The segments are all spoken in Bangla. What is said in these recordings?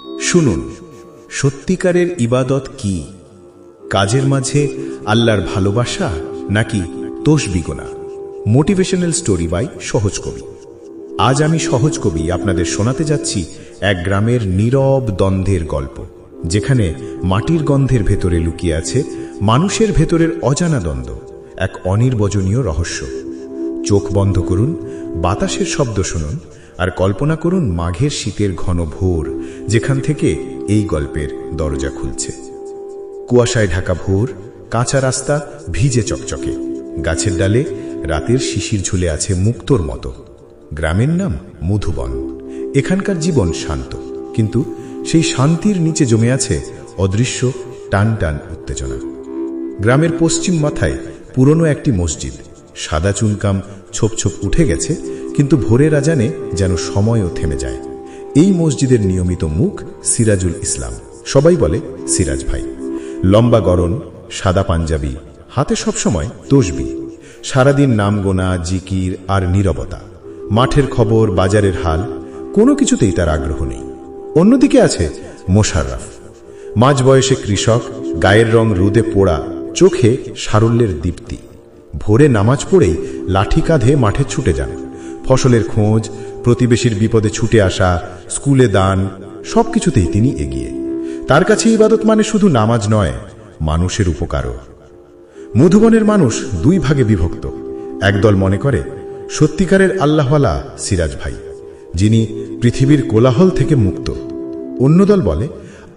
শুনুন, সত্যিকারের ইবাদত কি? কাজের মাঝে আল্লাহর ভালোবাসা নাকি তসবিগোনা? মোটিভেশনাল স্টোরি বাই সহজ কবি। আজ আমি সহজ কবি আপনাদের শোনাতে যাচ্ছি এক গ্রামের নীরব দ্বন্দ্বের গল্প, যেখানে মাটির গন্ধের ভেতরে লুকিয়ে আছে মানুষের ভেতরের অজানা দ্বন্দ্ব, এক অনির্বচনীয় রহস্য। চোখ বন্ধ করুন, বাতাসের শব্দ শুনুন, আর কল্পনা করুন মাঘের শীতের ঘন ভোর, যেখান থেকে এই গল্পের দরজা খুলছে। কুয়াশায় ঢাকা ভোর, কাঁচা রাস্তা ভিজে চকচকে, গাছের ডালে রাতের শিশির ঝুলে আছে মুক্তোর মতো। গ্রামের নাম মধুবন। এখানকার জীবন শান্ত, কিন্তু সেই শান্তির নিচে জমে আছে অদৃশ্য টান টান উত্তেজনা। গ্রামের পশ্চিম মাথায় পুরনো একটি মসজিদ, সাদা চুনকাম ছোপ ছোপ উঠে গেছে, কিন্তু ভোরের আজানে যেন সময়ও থেমে যায়। এই মসজিদের নিয়মিত মুখ সিরাজুল ইসলাম। সবাই বলে সিরাজ ভাই। লম্বা গরন, সাদা পাঞ্জাবি, হাতে সবসময় তসবিহ। সারাদিন নাম গোনা, জিকির আর নীরবতা। মাঠের খবর, বাজারের হাল, কোনো কিছুতেই তার আগ্রহ নেই। অন্যদিকে আছে মোশাররফ, মাঝ বয়সে কৃষক, গায়ের রং রোদে পোড়া, চোখে সারল্যের দীপ্তি। ভোরে নামাজ পড়েই লাঠি কাঁধে মাঠে ছুটে যান। ফসলের খোঁজ, প্রতিবেশীর বিপদে ছুটে আসা, স্কুলে দান, সবকিছুতেই তিনি এগিয়ে। তার কাছে ইবাদত মানে শুধু নামাজ নয়, মানুষের উপকারও। মধুবনের মানুষ দুই ভাগে বিভক্ত। একদল মনে করে সত্যিকারের আল্লাহওয়ালা সিরাজ ভাই, যিনি পৃথিবীর কোলাহল থেকে মুক্ত। অন্য দল বলে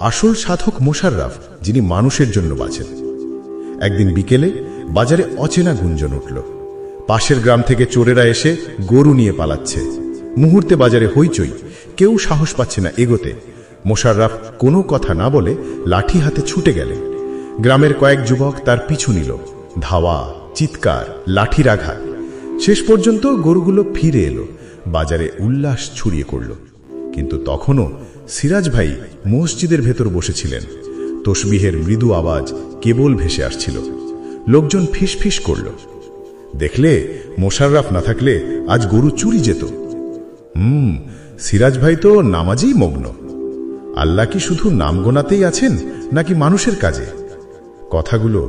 আসল সাধক মোশাররফ, যিনি মানুষের জন্য বাঁচেন। একদিন বিকেলে বাজারে অচেনা গুঞ্জন উঠল। পাশের গ্রাম থেকে চোরেরা এসে গরু নিয়ে পালাচ্ছে। মুহূর্তে বাজারে হইচই, কেউ সাহস পাচ্ছে না এগোতে। মোশাররফ কোনো কথা না বলে লাঠি হাতে ছুটে গেলেন। গ্রামের কয়েক যুবক তার পিছু নিল। ধাওয়া, চিৎকার, লাঠির আঘাত। শেষ পর্যন্ত গরুগুলো ফিরে এলো। বাজারে উল্লাস ছড়িয়ে পড়ল। কিন্তু তখনও সিরাজ ভাই মসজিদের ভেতর বসেছিলেন। তসবিহের মৃদু আওয়াজ কেবল ভেসে আসছিল। লোকজন ফিসফিস করল, দেখলে মোশাররফ না থাকলে আজ গরু চুরি যেত। সিরাজ ভাই তো নামাজেই মগ্ন। আল্লাহ কি শুধু নাম গোনাতেই আছেন, নাকি মানুষের কাজে? কথাগুলো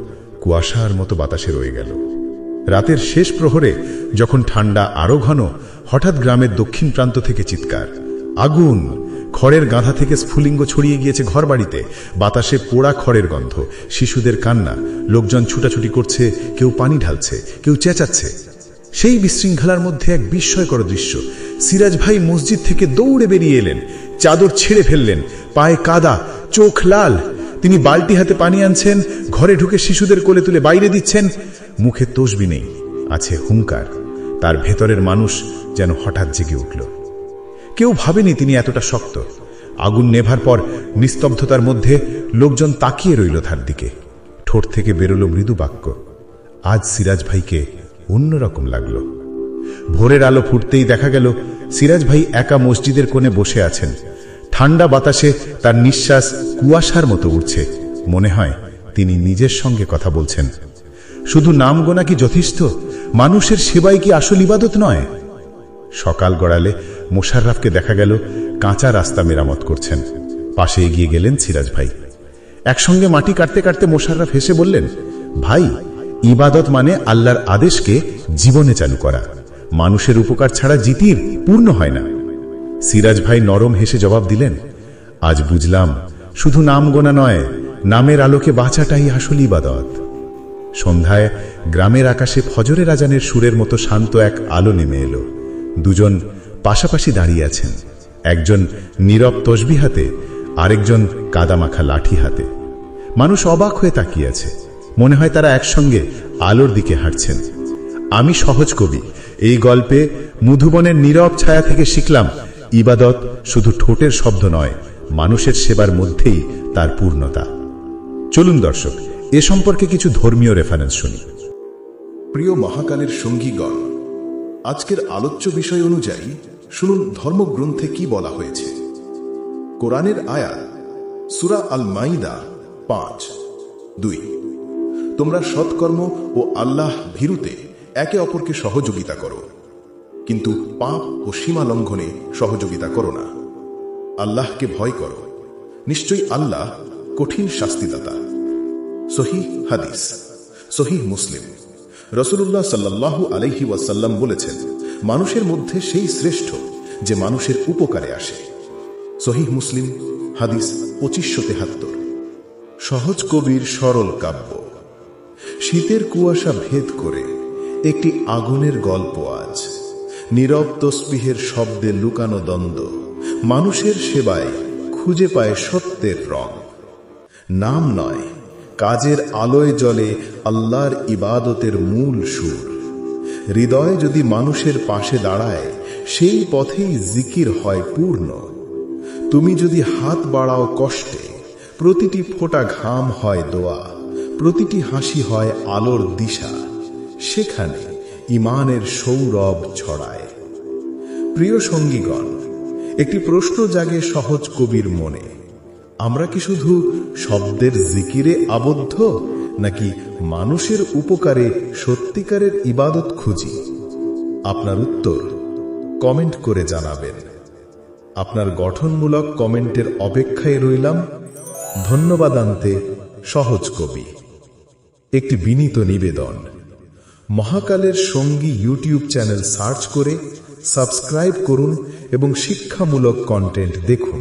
কুয়াশার মতো বাতাসে রয়ে গেল। রাতের শেষ প্রহরে যখন ঠান্ডা আরো ঘন, হঠাৎ গ্রামের দক্ষিণ প্রান্ত থেকে চিৎকার, আগুন! খড়ের গাঁথা থেকে স্ফুলিঙ্গ ছড়িয়ে গিয়েছে ঘর বাড়িতে। বাতাসে পোড়া খড়ের গন্ধ, শিশুদের কান্না, লোকজন ছুটাছুটি করছে, কেউ পানি ঢালছে, কেউ চেঁচাচ্ছে। সেই বিশৃঙ্খলার মধ্যে এক বিস্ময়কর দৃশ্য। সিরাজ ভাই মসজিদ থেকে দৌড়ে বেরিয়ে এলেন, চাদর ছেড়ে ফেললেন, পায়ে কাদা, চোখ লাল। তিনি বালতি হাতে পানি আনছেন, ঘরে ঢুকে শিশুদের কোলে তুলে বাইরে দিচ্ছেন। মুখে তসবিহ নেই, আছে হুঙ্কার। তার ভেতরের মানুষ যেন হঠাৎ জেগে উঠল। কেউ ভাবেনি তিনি এতটা শক্ত। আগুন নেভার পর নিস্তব্ধতার মধ্যে লোকজন তাকিয়ে রইল তার দিকে। ঠোঁট থেকে বেরোল মৃদু বাক্য। আজ সিরাজ ভাইকে অন্যরকম লাগল। ভোরের আলো ফুটতেই দেখা গেল সিরাজ ভাই একা মসজিদের কোণে বসে আছেন। ঠান্ডা বাতাসে তার নিঃশ্বাস কুয়াশার মতো উঠছে। মনে হয় তিনি নিজের সঙ্গে কথা বলছেন। শুধু নাম গোনা কি যথেষ্ট? মানুষের সেবাই কি আসল ইবাদত নয়? সকাল গড়ালে মোশাররফকে দেখা গেল কাঁচা রাস্তা মেরামত করছেন। পাশে এগিয়ে গেলেন সিরাজ ভাই। একসঙ্গে মাটি কাটতে কাটতে মোশাররফ হেসে বললেন, ভাই, ইবাদত মানে আল্লাহর আদেশকে জীবনে চালু করা। মানুষের উপকার ছাড়া জিতির পূর্ণ হয় না। সিরাজ ভাই নরম হেসে জবাব দিলেন, আজ বুঝলাম শুধু নাম গোনা নয়, নামের আলোকে বাঁচাটাই আসল ইবাদত। সন্ধ্যায় গ্রামের আকাশে ফজরের আজানের সুরের মতো শান্ত এক আলো নেমে এলো। দুজন পাশাপাশি দাঁড়িয়ে আছেন, একজন নীরব তসবিহ হাতে, আরেকজন কাদামাখা লাঠি হাতে। মানুষ অবাক হয়ে তাকিয়ে আছে। মনে হয় তারা একসঙ্গে আলোর দিকে হাঁটছেন। আমি সহজ কবি এই গল্পে মধুবনের নীরব ছায়া থেকে শিখলাম, ইবাদত শুধু ঠোঁটের শব্দ নয়, মানুষের সেবার মধ্যেই তার পূর্ণতা। চলুন দর্শক, এ সম্পর্কে কিছু ধর্মীয় রেফারেন্স শুনি। প্রিয় মহাকালের সঙ্গীগণ, আজকের আলোচ্য বিষয় অনুযায়ী শুনুন ধর্মগ্রন্থে কি বলা হয়েছে। কোরআনের আয়াত, সূরা আল মাইদা 5:2। তোমরা সৎকর্ম ও আল্লাহ ভীরুতে একে অপরকে সহযোগিতা করো, কিন্তু পাপ ও সীমা লঙ্ঘনে সহযোগিতা করো না। আল্লাহকে ভয় করো, নিশ্চয়ই আল্লাহ কঠিন শাস্তিদাতা। সহিহ হাদিস, সহিহ মুসলিম। রাসূলুল্লাহ সাল্লাল্লাহু আলাইহি ওয়াসাল্লাম বলেছেন, মানুষের মধ্যে সেই শ্রেষ্ঠ যে মানুষের উপকারে আসে। সহিহ মুসলিম, হাদিস 2573। সহজ কবির সরল কাব্য। শীতের কুয়াশা ভেদ করে একটি আগুনের গল্প আজ। নীরব তসবিহের শব্দে লুকানো দ্বন্দ্ব, মানুষের সেবায় খুঁজে পায় সত্যের রং। নাম নয়, কাজের আলোয় জ্বলে আল্লাহর ইবাদতের মূল সুর। হৃদয় যদি মানুষের পাশে দাঁড়ায়, সেই পথেই জিকির হয় পূর্ণ। তুমি যদি হাত বাড়াও কষ্টে, প্রতিটি ফোঁটা ঘাম হয় দোয়া, প্রতিটি হাসি হয় আলোর দিশা, সেখানে ঈমানের সৌরভ ছড়ায়। প্রিয় সঙ্গীগণ, একটি প্রশ্ন জাগে সহজ কবির মনে, আমরা কি শুধু শব্দের জিকিরে আবদ্ধ, নাকি মানুষের উপকারে সত্যিকারের ইবাদত খুঁজি? আপনার উত্তর কমেন্ট করে জানাবেন। আপনার গঠনমূলক কমেন্টের অপেক্ষায় রইলাম। ধন্যবাদ। আনতে সহজ কবি। একটি বিনীত নিবেদন, মহাকালের সঙ্গী ইউটিউব চ্যানেল সার্চ করে সাবস্ক্রাইব করুন এবং শিক্ষামূলক কন্টেন্ট দেখুন।